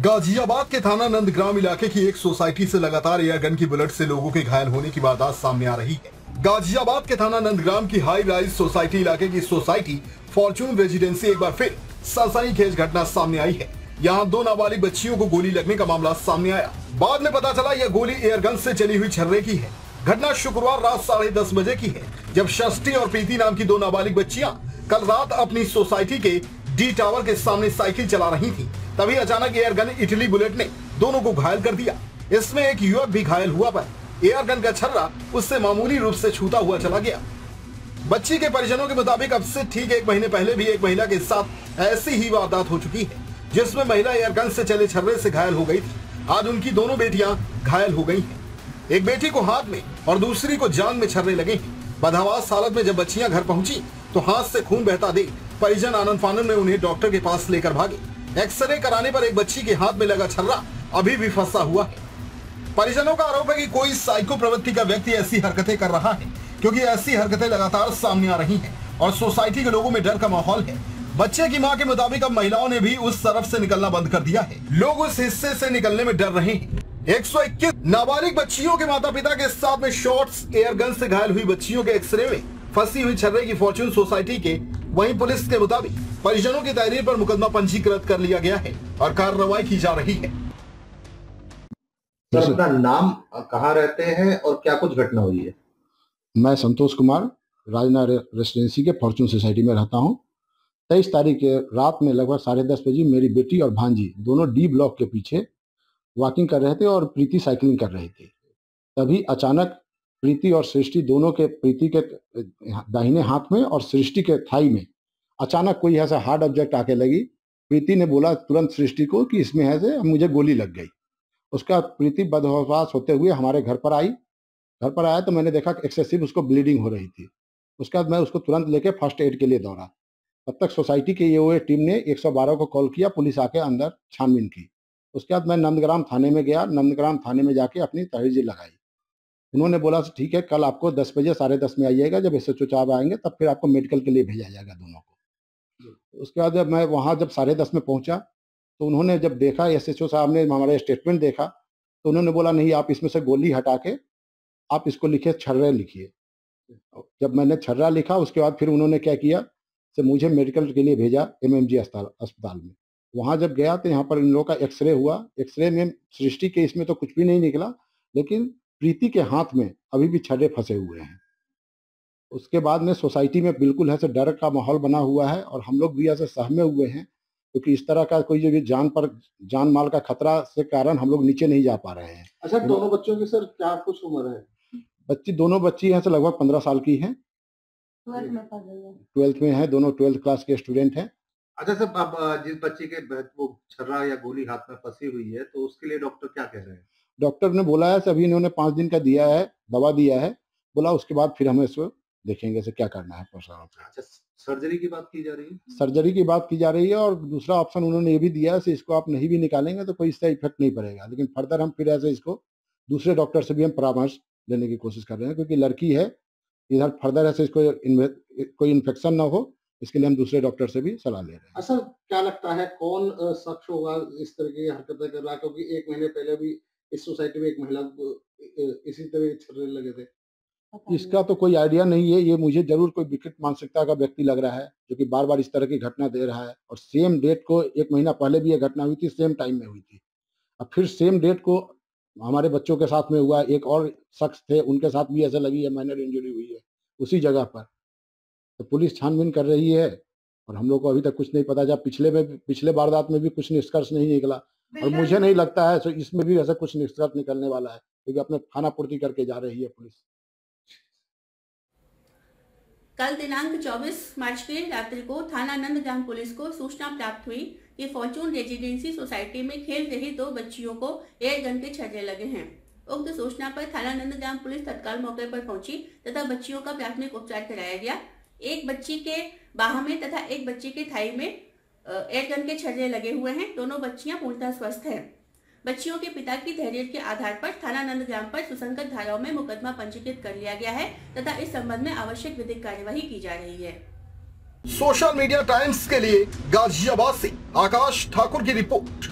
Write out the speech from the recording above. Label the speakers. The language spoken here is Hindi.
Speaker 1: गाजियाबाद के थाना नंदग्राम इलाके की एक सोसाइटी से लगातार एयर गन की बुलेट से लोगों के घायल होने की वारदात सामने आ रही है। गाजियाबाद के थाना नंदग्राम की हाई राइज सोसाइटी इलाके की सोसाइटी फॉर्चून रेजिडेंसी एक बार फिर सनसनीखेज घटना सामने आई है। यहाँ 2 नाबालिग बच्चियों को गोली लगने का मामला सामने आया। बाद में पता चला यह गोली एयर गन से चली हुई छर्रे की है। घटना शुक्रवार रात 10:30 बजे की है, जब षष्ठी और प्रीति नाम की 2 नाबालिग बच्चियां कल रात अपनी सोसाइटी के डी टावर के सामने साइकिल चला रही थी। तभी अचानक एयर गन इटली बुलेट ने दोनों को घायल कर दिया। इसमें एक युवक भी घायल हुआ, पर एयर गन का छर्रा उससे मामूली रूप से छूता हुआ चला गया। बच्ची के परिजनों के मुताबिक अब से ठीक 1 महीने पहले भी एक महिला के साथ ऐसी ही वारदात हो चुकी है, जिसमें महिला एयर गन से चले छर्रे से घायल हो गई थी। आज उनकी दोनों बेटियां घायल हो गई हैं। एक बेटी को हाथ में और दूसरी को जांघ में छर्रे लगे हैं। बदहवास हालत में जब बच्चियां घर पहुंची तो हाथ से खून बहता देख परिजन आनंद फानन में उन्हें डॉक्टर के पास लेकर भागे। एक्सरे कराने पर एक बच्ची के हाथ में लगा छर्रा अभी भी फंसा हुआ है। परिजनों का आरोप है कि कोई साइको प्रवृत्ति का व्यक्ति ऐसी हरकतें कर रहा है, क्योंकि ऐसी हरकतें लगातार सामने आ रही हैं और सोसाइटी के लोगों में डर का माहौल है। बच्चे की मां के मुताबिक अब महिलाओं ने भी उस तरफ से निकलना बंद कर दिया है। लोग उस हिस्से से निकलने में डर रहे हैं। 121 नाबालिग बच्चियों के माता पिता के साथ में शॉट्स एयर गन से घायल हुई बच्चियों के एक्सरे में फंसी हुई छर्रे की फॉर्चून सोसाइटी के वहीं पुलिस के मुताबिक परिजनों की तहरीर पर मुकदमा पंजीकृत कर लिया गया है और कार्रवाई की जा रही है।
Speaker 2: सर, अपना नाम, कहाँ रहते हैं और क्या कुछ घटना हुई है?
Speaker 3: मैं संतोष कुमार राजना रेसिडेंसी के फॉर्चून सोसाइटी में रहता हूं। 23 तारीख के रात में लगभग 10:30 बजे मेरी बेटी और भांजी दोनों डी ब्लॉक के पीछे वॉकिंग कर रहे थे और प्रीति साइकिलिंग कर रही थी। तभी अचानक प्रीति और सृष्टि दोनों के, प्रीति के दाहिने हाथ में और सृष्टि के थाई में अचानक कोई ऐसा हार्ड ऑब्जेक्ट आके लगी। प्रीति ने बोला तुरंत सृष्टि को कि इसमें है से मुझे गोली लग गई। उसका प्रीति बदहवास होते हुए हमारे घर पर आई। घर पर आया तो मैंने देखा कि एक्सेसिव उसको ब्लीडिंग हो रही थी। उसके बाद मैं उसको तुरंत लेके फर्स्ट एड के लिए दौड़ा। तब तक सोसाइटी के ये टीम ने 112 को कॉल किया, पुलिस आके अंदर छानबीन की। उसके बाद मैं नंदग्राम थाने में गया। नंदग्राम थाने में जाके अपनी तहरीर लगाई। उन्होंने बोला ठीक है, कल आपको 10 बजे 10:30 में आइएगा, जब SHO साहब आएंगे तब फिर आपको मेडिकल के लिए भेजा जाएगा दोनों को। उसके बाद जब मैं वहाँ 10:30 में पहुँचा तो उन्होंने जब देखा, SHO साहब ने हमारे स्टेटमेंट देखा तो उन्होंने बोला नहीं, आप इसमें से गोली हटा के आप इसको लिखिए, छर्रे लिखिए। जब मैंने छर्रा लिखा उसके बाद फिर उन्होंने क्या किया से मुझे मेडिकल के लिए भेजा MMG अस्पताल में। वहाँ जब गया तो यहाँ पर इन लोगों का एक्सरे हुआ। एक्सरे में सृष्टि के इसमें तो कुछ भी नहीं निकला, लेकिन प्रीति के हाथ में अभी भी छर्रे फंसे हुए हैं। उसके बाद में सोसाइटी में बिल्कुल ऐसे डर का माहौल बना हुआ है और हम लोग भी ऐसे सहमे हुए हैं, क्योंकि इस तरह का कोई जो भी जान माल का खतरा से कारण हम लोग नीचे नहीं जा पा रहे हैं।
Speaker 2: अच्छा, दोनों बच्चों की सर क्या कुछ उम्र है?
Speaker 3: दोनों बच्ची हैं लगभग 15 साल की हैं। 12th में है, दोनों 12th क्लास के स्टूडेंट हैं।
Speaker 2: अच्छा सर, अब जिस बच्ची के वो छर्रा या गोली हाथ में फंसी हुई है तो उसके लिए डॉक्टर क्या कह रहे हैं?
Speaker 3: डॉक्टर ने बोला है अभी इन्होंने 5 दिन का दिया है, दवा दिया है। बोला उसके बाद फिर हम इसको देखेंगे इसे क्या करना है।
Speaker 2: अच्छा, सर्जरी की बात की जा रही है?
Speaker 3: सर्जरी की बात की जा रही है और दूसरा ऑप्शन उन्होंने ये भी दिया है, इसको आप नहीं भी निकालेंगे तो कोई इसका इफेक्ट नहीं पड़ेगा, लेकिन फर्दर हम फिर ऐसे इसको दूसरे डॉक्टर से भी हम परामर्श लेने की कोशिश कर रहे हैं, क्योंकि लड़की है, इधर फर्दर ऐसे इसको कोई इन्फेक्शन ना हो, इसके लिए हम दूसरे डॉक्टर से भी सलाह ले रहे हैं।
Speaker 2: अच्छा, क्या लगता है कौन शख्स होगा इस तरह की हरकतें कर रहा है? क्योंकि 1 महीने पहले भी इस सोसाइटी में एक महिला इसी तरह के छर्रे लगे थे।
Speaker 3: इसका तो कोई आइडिया नहीं है। ये मुझे जरूर कोई विकृत मानसिकता का व्यक्ति लग रहा है, जो कि बार बार इस तरह की घटना दे रहा है। और सेम डेट को 1 महीना पहले भी ये घटना हुई थी, सेम टाइम में हुई थी। अब फिर सेम डेट को हमारे बच्चों के साथ में हुआ। एक और शख्स थे, उनके साथ भी ऐसे लगी है, माइनर इंजरी हुई है उसी जगह पर। तो पुलिस छानबीन कर रही है और हम लोग को अभी तक कुछ नहीं पता। जब पिछले वारदात में भी कुछ निष्कर्ष नहीं निकला और मुझे नहीं लगता है तो इसमें भी ऐसा कुछ निष्कर्ष निकलने वाला है, क्योंकि अपने खाना पूर्ति करके जा रही है पुलिस।
Speaker 4: कल दिनांक 24 मार्च की रात्रि को थाना नंदग्राम पुलिस को सूचना प्राप्त हुई कि फॉर्चून रेजिडेंसी सोसाइटी में खेल रही 2 बच्चियों को एयर गन के छर्रे लगे हैं। उक्त सूचना पर थाना नंदग्राम पुलिस तत्काल मौके पर पहुंची तथा बच्चियों का प्राथमिक उपचार कराया गया। एक बच्ची के बाह में तथा एक बच्ची के थाई में एयर गन के छर्रे लगे हुए हैं। दोनों बच्चियां पूर्णतः स्वस्थ हैं। बच्चियों के पिता की तहरीर के आधार पर थाना नंदग्राम पर सुसंगत धाराओं में मुकदमा पंजीकृत कर लिया गया है तथा इस संबंध में आवश्यक विधिक कार्यवाही की जा रही है।
Speaker 1: सोशल मीडिया टाइम्स के लिए गाजियाबाद से आकाश ठाकुर की रिपोर्ट।